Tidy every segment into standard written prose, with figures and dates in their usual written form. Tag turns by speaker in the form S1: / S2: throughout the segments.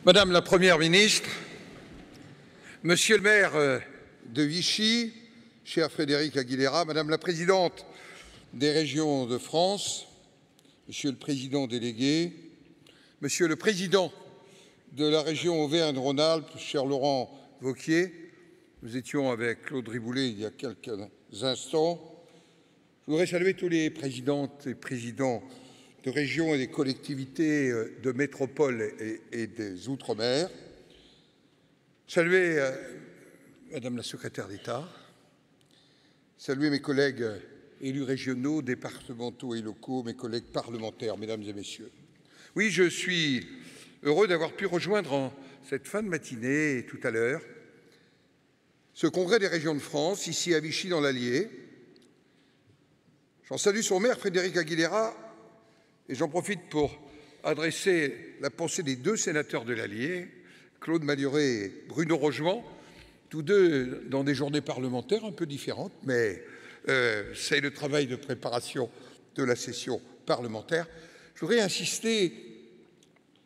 S1: Madame la Première ministre, Monsieur le maire de Vichy, cher Frédéric Aguilera, Madame la présidente des régions de France, Monsieur le président délégué, Monsieur le président de la région Auvergne-Rhône-Alpes, cher Laurent Wauquiez, nous étions avec Claude Riboulet il y a quelques instants. Je voudrais saluer tous les présidentes et présidents de régions et des collectivités de métropole et des Outre-mer. Saluer Madame la secrétaire d'État, saluer mes collègues élus régionaux, départementaux et locaux, mes collègues parlementaires, mesdames et messieurs. Oui, je suis heureux d'avoir pu rejoindre en cette fin de matinée et tout à l'heure ce congrès des régions de France, ici à Vichy dans l'Allier. J'en salue son maire, Frédéric Aguilera, et j'en profite pour adresser la pensée des deux sénateurs de l'Allier, Claude Malhuret et Bruno Rogemont, tous deux dans des journées parlementaires un peu différentes, mais c'est le travail de préparation de la session parlementaire. Je voudrais insister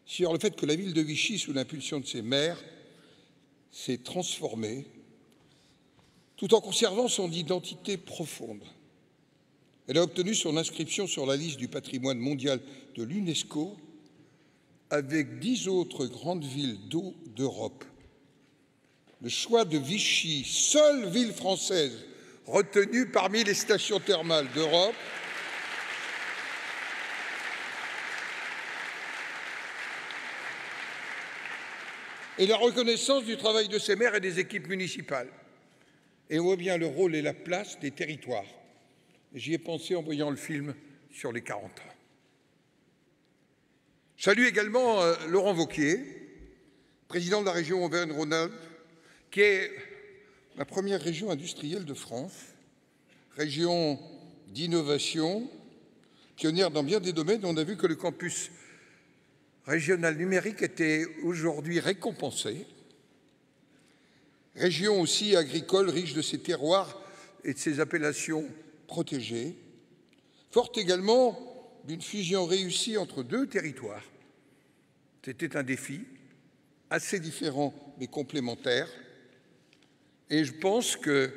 S1: sur le fait que la ville de Vichy, sous l'impulsion de ses maires, s'est transformée tout en conservant son identité profonde. Elle a obtenu son inscription sur la liste du patrimoine mondial de l'UNESCO avec 10 autres grandes villes d'eau d'Europe. Le choix de Vichy, seule ville française retenue parmi les stations thermales d'Europe, et la reconnaissance du travail de ses maires et des équipes municipales. Et on voit bien le rôle et la place des territoires. J'y ai pensé en voyant le film sur les 40 ans. Je salue également Laurent Wauquiez, président de la région Auvergne-Rhône-Alpes, qui est la première région industrielle de France, région d'innovation, pionnière dans bien des domaines. On a vu que le campus régional numérique était aujourd'hui récompensé. Région aussi agricole, riche de ses terroirs et de ses appellations protégées, forte également d'une fusion réussie entre deux territoires. C'était un défi, assez différent mais complémentaire. Et je pense que,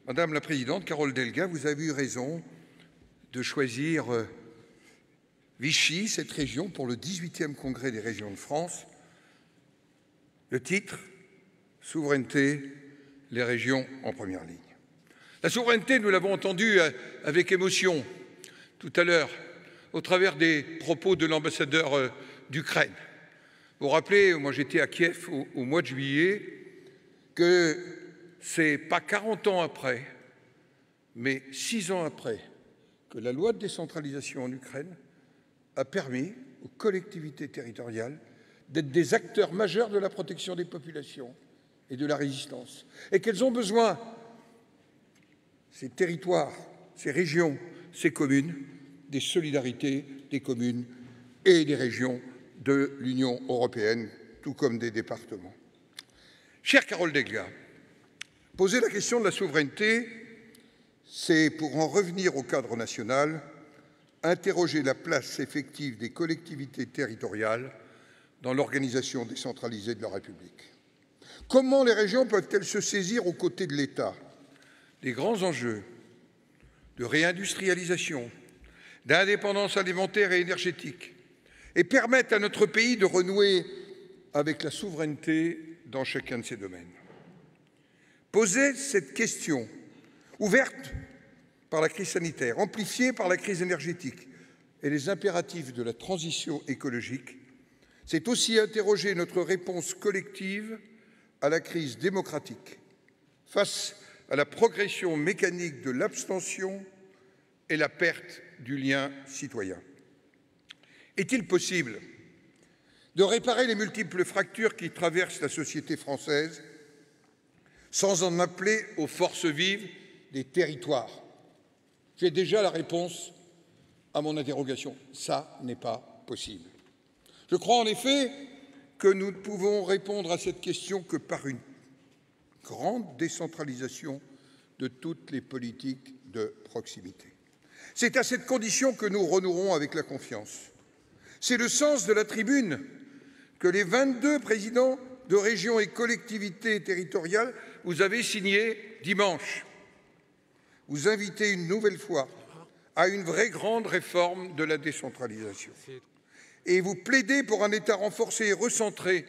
S1: Madame la Présidente, Carole Delga, vous avez eu raison de choisir Vichy, cette région, pour le 18e Congrès des régions de France. Le titre, Souveraineté, les régions en première ligne. La souveraineté, nous l'avons entendu avec émotion tout à l'heure, au travers des propos de l'ambassadeur d'Ukraine. Vous vous rappelez, moi j'étais à Kiev au mois de juillet, que c'est pas 40 ans après, mais 6 ans après, que la loi de décentralisation en Ukraine a permis aux collectivités territoriales d'être des acteurs majeurs de la protection des populations et de la résistance, et qu'elles ont besoin, ces territoires, ces régions, ces communes, des solidarités des communes et des régions de l'Union européenne, tout comme des départements. Chère Carole Delga, poser la question de la souveraineté, c'est, pour en revenir au cadre national, interroger la place effective des collectivités territoriales dans l'organisation décentralisée de la République. Comment les régions peuvent-elles se saisir aux côtés de l'État des grands enjeux de réindustrialisation, d'indépendance alimentaire et énergétique, et permettre à notre pays de renouer avec la souveraineté dans chacun de ces domaines? Poser cette question, ouverte par la crise sanitaire, amplifiée par la crise énergétique et les impératifs de la transition écologique, c'est aussi interroger notre réponse collective à la crise démocratique, face à la progression mécanique de l'abstention et la perte du lien citoyen. Est-il possible de réparer les multiples fractures qui traversent la société française sans en appeler aux forces vives des territoires? J'ai déjà la réponse à mon interrogation. Ça n'est pas possible. Je crois en effet que nous ne pouvons répondre à cette question que par une grande décentralisation de toutes les politiques de proximité. C'est à cette condition que nous renouerons avec la confiance. C'est le sens de la tribune que les 22 présidents de régions et collectivités territoriales vous avez signé dimanche. Vous invitez une nouvelle fois à une vraie grande réforme de la décentralisation. Et vous plaidez pour un État renforcé et recentré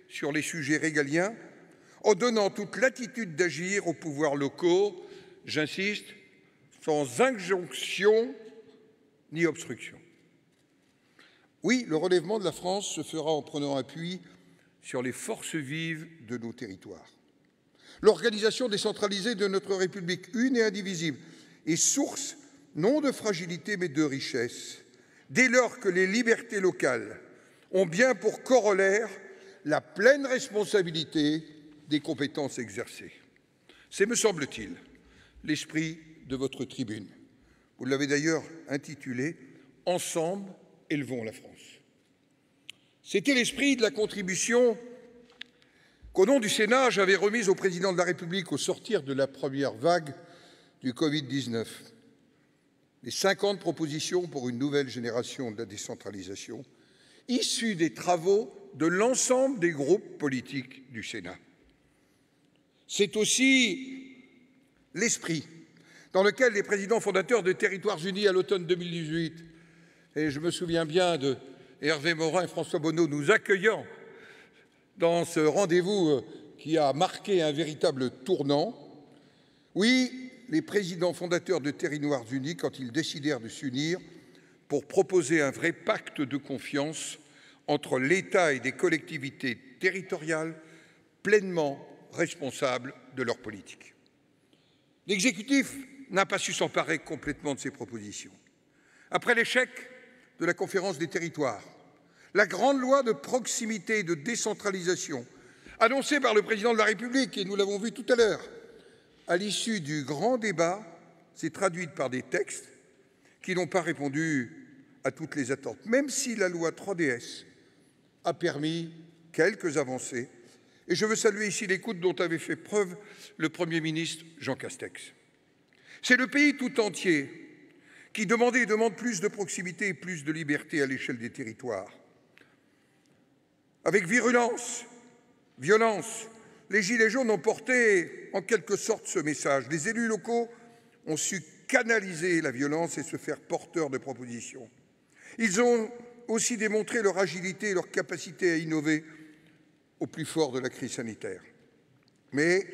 S1: sur les sujets régaliens, en donnant toute latitude d'agir aux pouvoirs locaux, j'insiste, sans injonction ni obstruction. Oui, le relèvement de la France se fera en prenant appui sur les forces vives de nos territoires. L'organisation décentralisée de notre République, une et indivisible, est source non de fragilité mais de richesse, dès lors que les libertés locales ont bien pour corollaire la pleine responsabilité des compétences exercées. C'est, me semble-t-il, l'esprit de votre tribune. Vous l'avez d'ailleurs intitulé « Ensemble, élevons la France ». C'était l'esprit de la contribution qu'au nom du Sénat, j'avais remise au Président de la République au sortir de la première vague du Covid-19. Les 50 propositions pour une nouvelle génération de la décentralisation, issues des travaux de l'ensemble des groupes politiques du Sénat. C'est aussi l'esprit dans lequel les présidents fondateurs de Territoires Unis à l'automne 2018, et je me souviens bien de Hervé Morin et François Bonneau nous accueillant dans ce rendez-vous qui a marqué un véritable tournant. Oui, les présidents fondateurs de Territoires Unis, quand ils décidèrent de s'unir pour proposer un vrai pacte de confiance entre l'État et des collectivités territoriales pleinement responsables de leur politique. L'exécutif n'a pas su s'emparer complètement de ces propositions. Après l'échec de la conférence des territoires, la grande loi de proximité et de décentralisation, annoncée par le Président de la République, et nous l'avons vu tout à l'heure, à l'issue du grand débat, s'est traduite par des textes qui n'ont pas répondu à toutes les attentes, même si la loi 3DS a permis quelques avancées. Et je veux saluer ici l'écoute dont avait fait preuve le Premier ministre Jean Castex. C'est le pays tout entier qui demandait et demande plus de proximité et plus de liberté à l'échelle des territoires. Avec violence, les Gilets jaunes ont porté en quelque sorte ce message. Les élus locaux ont su canaliser la violence et se faire porteurs de propositions. Ils ont aussi démontré leur agilité et leur capacité à innover au plus fort de la crise sanitaire. Mais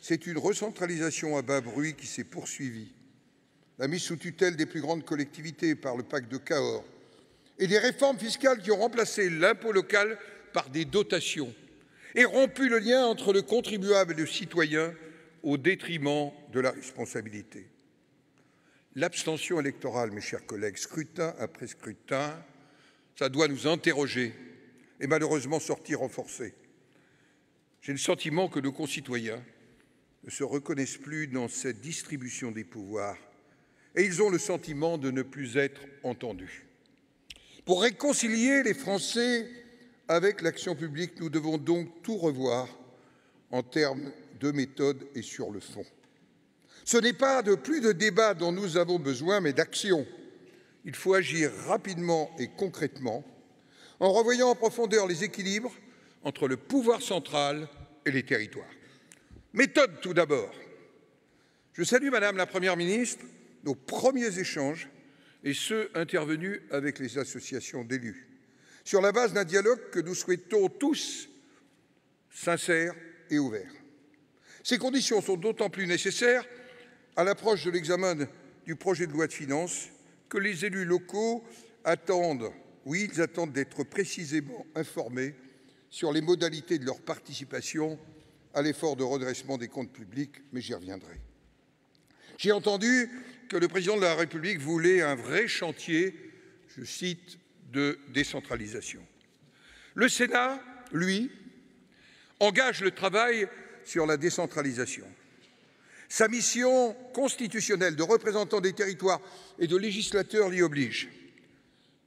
S1: c'est une recentralisation à bas bruit qui s'est poursuivie. La mise sous tutelle des plus grandes collectivités par le pacte de Cahors et des réformes fiscales qui ont remplacé l'impôt local par des dotations et rompu le lien entre le contribuable et le citoyen au détriment de la responsabilité. L'abstention électorale, mes chers collègues, scrutin après scrutin, ça doit nous interroger et malheureusement sortir renforcés. J'ai le sentiment que nos concitoyens ne se reconnaissent plus dans cette distribution des pouvoirs et ils ont le sentiment de ne plus être entendus. Pour réconcilier les Français avec l'action publique, nous devons donc tout revoir en termes de méthode et sur le fond. Ce n'est pas de plus de débat dont nous avons besoin, mais d'action. Il faut agir rapidement et concrètement en revoyant en profondeur les équilibres entre le pouvoir central et les territoires. Méthode tout d'abord. Je salue, Madame la Première ministre, nos premiers échanges et ceux intervenus avec les associations d'élus, sur la base d'un dialogue que nous souhaitons tous sincère et ouvert. Ces conditions sont d'autant plus nécessaires à l'approche de l'examen du projet de loi de finances que les élus locaux attendent, oui, ils attendent d'être précisément informés sur les modalités de leur participation à l'effort de redressement des comptes publics, mais j'y reviendrai. J'ai entendu que le Président de la République voulait un vrai chantier, je cite, de décentralisation. Le Sénat, lui, engage le travail sur la décentralisation. Sa mission constitutionnelle de représentant des territoires et de législateur l'y oblige.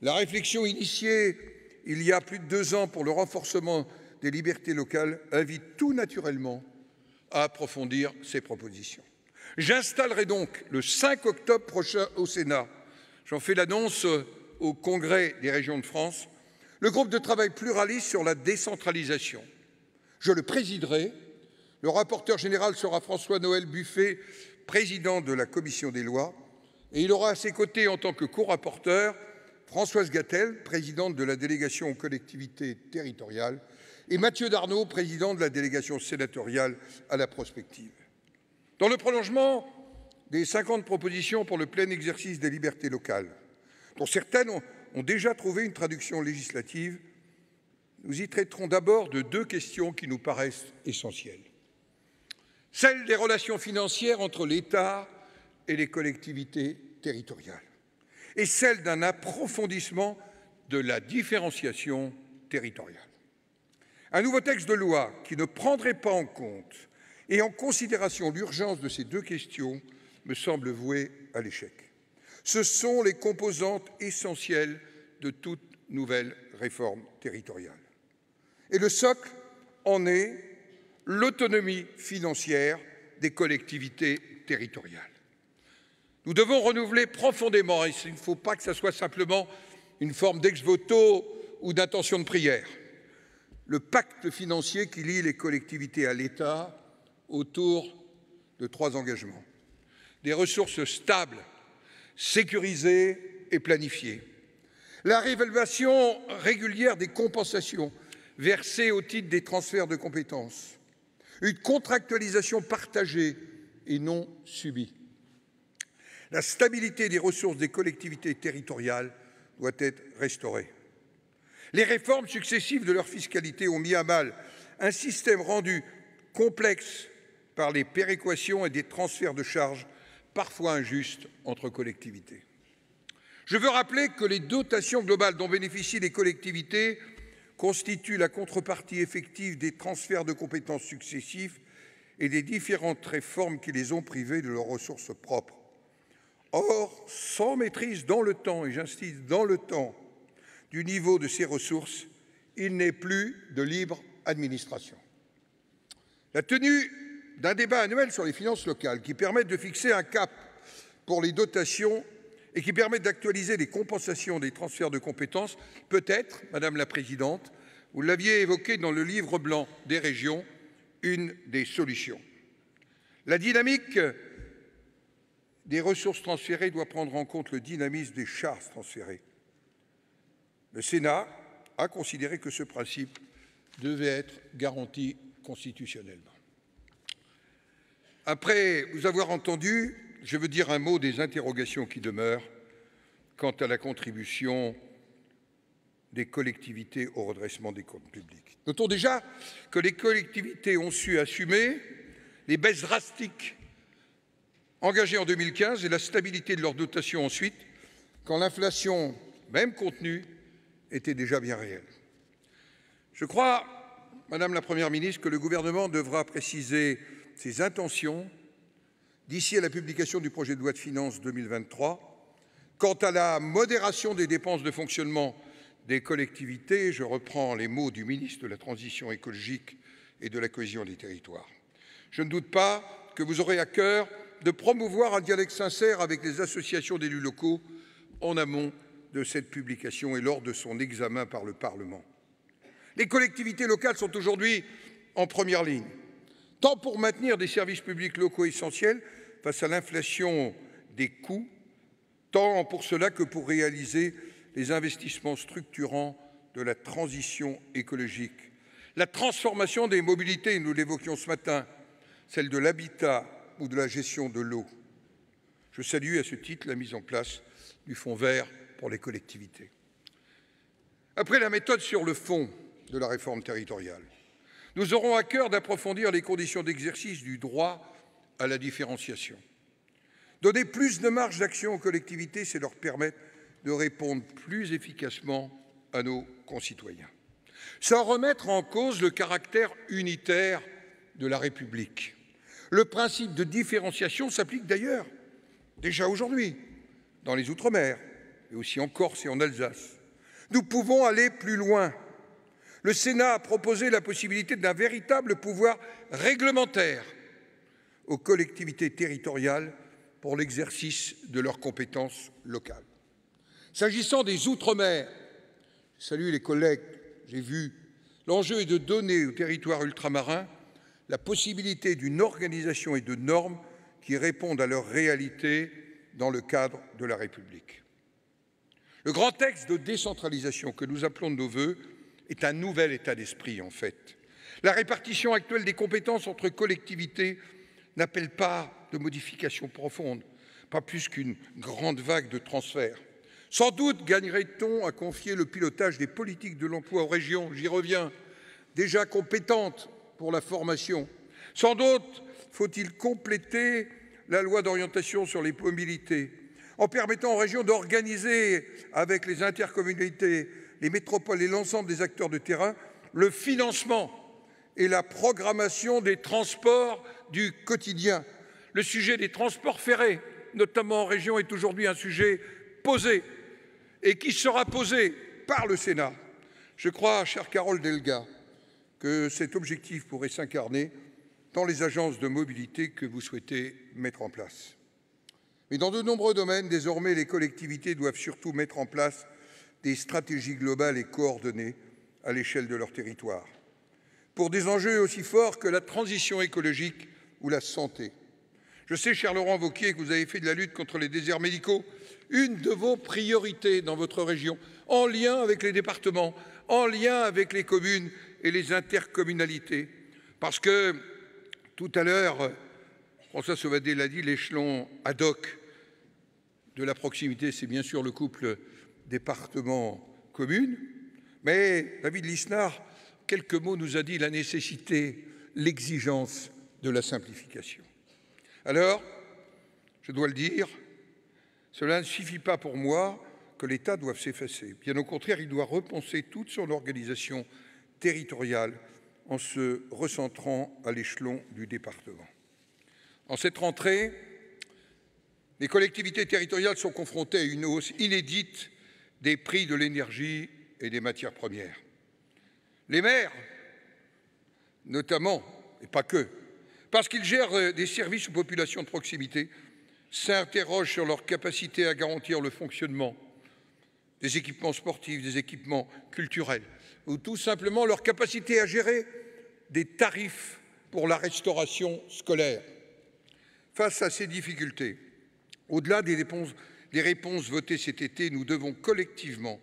S1: La réflexion initiée il y a plus de 2 ans pour le renforcement des libertés locales invite tout naturellement à approfondir ces propositions. J'installerai donc le 5 octobre prochain au Sénat, j'en fais l'annonce au Congrès des régions de France, le groupe de travail pluraliste sur la décentralisation. Je le présiderai. Le rapporteur général sera François-Noël Buffet, président de la commission des lois, et il aura à ses côtés, en tant que co-rapporteur, Françoise Gatel, présidente de la délégation aux collectivités territoriales, et Mathieu Darnaud, président de la délégation sénatoriale à la prospective. Dans le prolongement des 50 propositions pour le plein exercice des libertés locales, dont certaines ont déjà trouvé une traduction législative, nous y traiterons d'abord de deux questions qui nous paraissent essentielles. Celle des relations financières entre l'État et les collectivités territoriales, et celle d'un approfondissement de la différenciation territoriale. Un nouveau texte de loi qui ne prendrait pas en compte et en considération l'urgence de ces deux questions me semble voué à l'échec. Ce sont les composantes essentielles de toute nouvelle réforme territoriale. Et le socle en est l'autonomie financière des collectivités territoriales. Nous devons renouveler profondément, et il ne faut pas que ce soit simplement une forme d'ex-voto ou d'intention de prière, le pacte financier qui lie les collectivités à l'État autour de 3 engagements. Des ressources stables, sécurisées et planifiées. La réévaluation régulière des compensations versées au titre des transferts de compétences. Une contractualisation partagée et non subie. La stabilité des ressources des collectivités territoriales doit être restaurée. Les réformes successives de leur fiscalité ont mis à mal un système rendu complexe par les péréquations et des transferts de charges parfois injustes entre collectivités. Je veux rappeler que les dotations globales dont bénéficient les collectivités constituent la contrepartie effective des transferts de compétences successifs et des différentes réformes qui les ont privées de leurs ressources propres. Or, sans maîtrise dans le temps, et j'insiste dans le temps, du niveau de ces ressources, il n'est plus de libre administration. La tenue d'un débat annuel sur les finances locales qui permette de fixer un cap pour les dotations et qui permette d'actualiser les compensations des transferts de compétences peut être, Madame la Présidente, vous l'aviez évoqué dans le livre blanc des régions, une des solutions. La dynamique des ressources transférées doit prendre en compte le dynamisme des charges transférées. Le Sénat a considéré que ce principe devait être garanti constitutionnellement. Après vous avoir entendu, je veux dire un mot des interrogations qui demeurent quant à la contribution des collectivités au redressement des comptes publics. Notons déjà que les collectivités ont su assumer les baisses drastiques engagées en 2015 et la stabilité de leur dotation ensuite, quand l'inflation, même contenue, était déjà bien réelle. Je crois, Madame la Première ministre, que le gouvernement devra préciser ses intentions d'ici à la publication du projet de loi de finances 2023. Quant à la modération des dépenses de fonctionnement des collectivités, je reprends les mots du ministre de la Transition écologique et de la cohésion des territoires. Je ne doute pas que vous aurez à cœur de promouvoir un dialogue sincère avec les associations d'élus locaux en amont de cette publication et lors de son examen par le Parlement. Les collectivités locales sont aujourd'hui en première ligne, tant pour maintenir des services publics locaux essentiels face à l'inflation des coûts, tant pour cela que pour réaliser les investissements structurants de la transition écologique. La transformation des mobilités, nous l'évoquions ce matin, celle de l'habitat ou de la gestion de l'eau. Je salue à ce titre la mise en place du Fonds vert pour les collectivités. Après la méthode sur le fond de la réforme territoriale, nous aurons à cœur d'approfondir les conditions d'exercice du droit à la différenciation. Donner plus de marge d'action aux collectivités, c'est leur permettre de répondre plus efficacement à nos concitoyens. Sans remettre en cause le caractère unitaire de la République. Le principe de différenciation s'applique d'ailleurs déjà aujourd'hui dans les Outre-mer, et aussi en Corse et en Alsace. Nous pouvons aller plus loin. Le Sénat a proposé la possibilité d'un véritable pouvoir réglementaire aux collectivités territoriales pour l'exercice de leurs compétences locales. S'agissant des Outre-mer, Je salue les collègues, j'ai vu. L'enjeu est de donner aux territoires ultramarins la possibilité d'une organisation et de normes qui répondent à leur réalité dans le cadre de la République. Le grand texte de décentralisation que nous appelons de nos vœux est un nouvel état d'esprit, en fait. La répartition actuelle des compétences entre collectivités n'appelle pas de modifications profondes, pas plus qu'une grande vague de transferts. Sans doute gagnerait-on à confier le pilotage des politiques de l'emploi aux régions, j'y reviens, déjà compétentes pour la formation. Sans doute faut-il compléter la loi d'orientation sur les mobilités en permettant aux régions d'organiser avec les intercommunalités, les métropoles et l'ensemble des acteurs de terrain le financement et la programmation des transports du quotidien. Le sujet des transports ferrés, notamment en région, est aujourd'hui un sujet posé et qui sera posé par le Sénat. Je crois, chère Carole Delga, que cet objectif pourrait s'incarner dans les agences de mobilité que vous souhaitez mettre en place. Mais dans de nombreux domaines, désormais, les collectivités doivent surtout mettre en place des stratégies globales et coordonnées à l'échelle de leur territoire, pour des enjeux aussi forts que la transition écologique ou la santé. Je sais, cher Laurent Wauquiez, que vous avez fait de la lutte contre les déserts médicaux une de vos priorités dans votre région, en lien avec les départements, en lien avec les communes et les intercommunalités. Parce que, tout à l'heure, François Sauvadet l'a dit, l'échelon ad hoc de la proximité, c'est bien sûr le couple département-commune, mais David Lisnard, quelques mots nous a dit la nécessité, l'exigence de la simplification. Alors, je dois le dire, cela ne suffit pas pour moi que l'État doive s'effacer. Bien au contraire, il doit repenser toute son organisation territoriale en se recentrant à l'échelon du département. En cette rentrée, les collectivités territoriales sont confrontées à une hausse inédite des prix de l'énergie et des matières premières. Les maires, notamment, et pas que, parce qu'ils gèrent des services aux populations de proximité, s'interrogent sur leur capacité à garantir le fonctionnement des équipements sportifs, des équipements culturels, ou tout simplement leur capacité à gérer des tarifs pour la restauration scolaire. Face à ces difficultés, au-delà des réponses votées cet été, nous devons collectivement,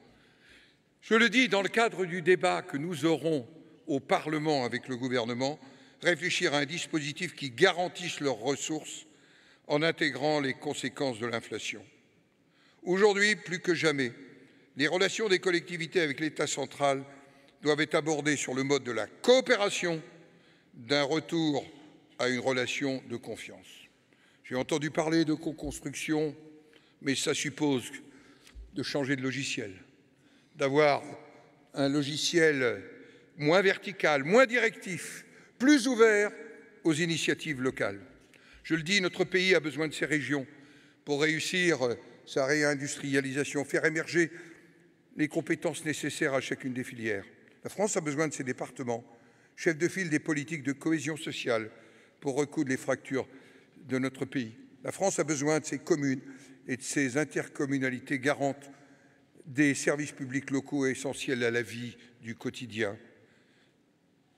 S1: je le dis dans le cadre du débat que nous aurons au Parlement avec le gouvernement, réfléchir à un dispositif qui garantisse leurs ressources en intégrant les conséquences de l'inflation. Aujourd'hui, plus que jamais, les relations des collectivités avec l'État central doivent être abordées sur le mode de la coopération, d'un retour à une relation de confiance. J'ai entendu parler de co-construction, mais ça suppose de changer de logiciel, d'avoir un logiciel moins vertical, moins directif, plus ouvert aux initiatives locales. Je le dis, notre pays a besoin de ces régions pour réussir sa réindustrialisation, faire émerger les compétences nécessaires à chacune des filières. La France a besoin de ses départements, chefs de file des politiques de cohésion sociale pour recoudre les fractures de notre pays. La France a besoin de ses communes et de ses intercommunalités garantes des services publics locaux essentiels à la vie du quotidien.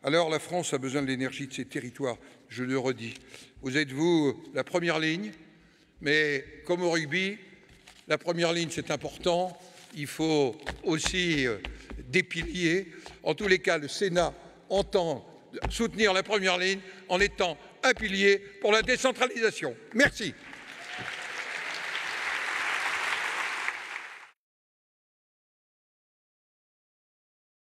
S1: Alors la France a besoin de l'énergie de ses territoires, je le redis. Vous êtes, vous, la première ligne, mais comme au rugby, la première ligne c'est important, il faut aussi des piliers. En tous les cas, le Sénat entend soutenir la première ligne en étant un pilier pour la décentralisation. Merci.